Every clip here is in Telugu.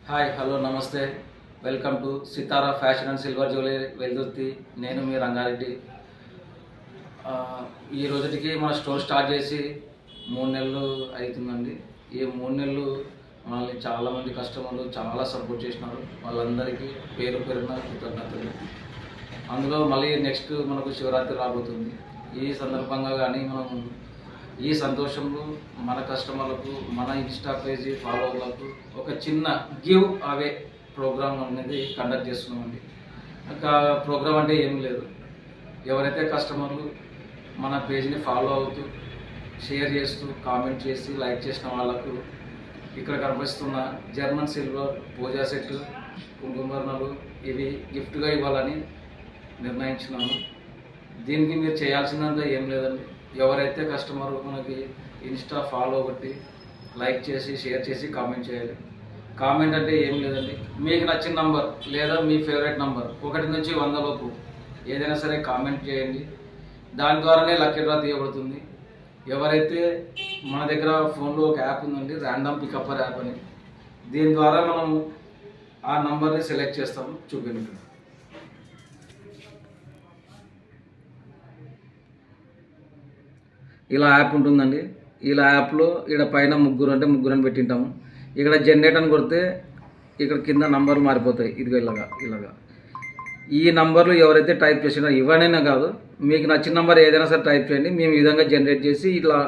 హాయ్ హలో నమస్తే welcome to Sitara fashion and silver jewellery Veldurthi. నేను మీ రంగారెడ్డి. ఈ రోజుకి మన స్టోర్ స్టార్ట్ చేసి 3 నెలలు అవుతుందండి. ఈ 3 నెలలు మనల్ని చాలామంది కస్టమర్లు చాలా సపోర్ట్ చేసినారు. వాళ్ళందరికీ పేరు పేరున కృతజ్ఞతలు. అందులో మళ్ళీ నెక్స్ట్ మనకు శివరాత్రి రాబోతుంది. ఈ సందర్భంగా కానీ మనం ఈ సంతోషంలో మన కస్టమర్లకు, మన ఇన్స్టా పేజీ ఫాలోవర్లకు ఒక చిన్న గివ్ అవే ప్రోగ్రామ్ అనేది కండక్ట్ చేస్తున్నామండి. ఇంకా ప్రోగ్రామ్ అంటే ఏం లేదు, ఎవరైతే కస్టమర్లు మన పేజీని ఫాలో అవుతూ షేర్ చేస్తూ కామెంట్ చేసి లైక్ చేసిన వాళ్ళకు ఇక్కడ కనిపిస్తున్న జర్మన్ సిల్వర్ పూజా సెట్, కుంకుమర్ణలు ఇవి గిఫ్ట్గా ఇవ్వాలని నిర్ణయించినాము. దీనికి మీరు చేయాల్సిందంతా ఏం లేదండి, ఎవరైతే కస్టమర్ మనకి ఇన్స్టా ఫాలో కొట్టి లైక్ చేసి షేర్ చేసి కామెంట్ చేయాలి. కామెంట్ అంటే ఏం లేదండి, మీకు నచ్చిన నంబర్ లేదా మీ ఫేవరెట్ నంబర్ 1 నుంచి 100 లోపు ఏదైనా సరే కామెంట్ చేయండి. దాని ద్వారానే లక్కీ డ్రా తీయబడుతుంది. ఎవరైతే మన దగ్గర ఫోన్లో ఒక యాప్ ఉందండి, ర్యాండమ్ పికప్పర్ యాప్ అని, దీని ద్వారా మనం ఆ నంబర్ని సెలెక్ట్ చేస్తాము. చూపించండి. ఇలా యాప్ ఉంటుందండి. ఇలా యాప్లో ఇక్కడ పైన ముగ్గురు అని పెట్టింటాము. ఇక్కడ జనరేట్ అని కొడితే ఇక్కడ కింద నంబర్లు మారిపోతాయి. ఇదిగో ఇలాగా ఈ నంబర్లు ఎవరైతే టైప్ చేసినా ఇవన్నైనా కాదు, మీకు నచ్చిన నంబర్ ఏదైనా సరే టైప్ చేయండి. మేము ఈ విధంగా జనరేట్ చేసి ఇట్లా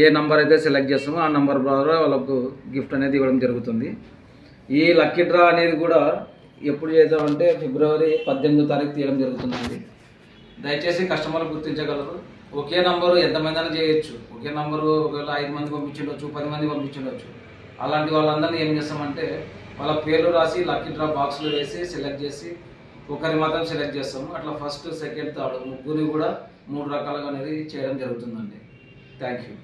ఏ నంబర్ అయితే సెలెక్ట్ చేస్తామో ఆ నంబర్ ద్వారా వాళ్ళకు గిఫ్ట్ అనేది ఇవ్వడం జరుగుతుంది. ఈ లక్కీ డ్రా అనేది కూడా ఎప్పుడు చేద్దామంటే ఫిబ్రవరి 18వ తారీఖు తీయడం జరుగుతుందండి. దయచేసి కస్టమర్లు గుర్తించగలరు. ఒకే నంబరు ఎంతమంది అయినా చేయొచ్చు. ఒకే నంబరు ఒకవేళ 5 మంది పంపించుండొచ్చు, 10 మంది పంపించుండొచ్చు. అలాంటి వాళ్ళందరినీ ఏం చేస్తామంటే వాళ్ళ పేర్లు రాసి లక్కీ డ్రా బాక్స్లో వేసి సెలెక్ట్ చేసి ఒకరి మాత్రం సెలెక్ట్ చేస్తాము. అట్లా ఫస్ట్, సెకండ్, థర్డ్ ముగ్గురిని కూడా 3 రకాలుగా అనేది చేయడం జరుగుతుందండి. Thank you.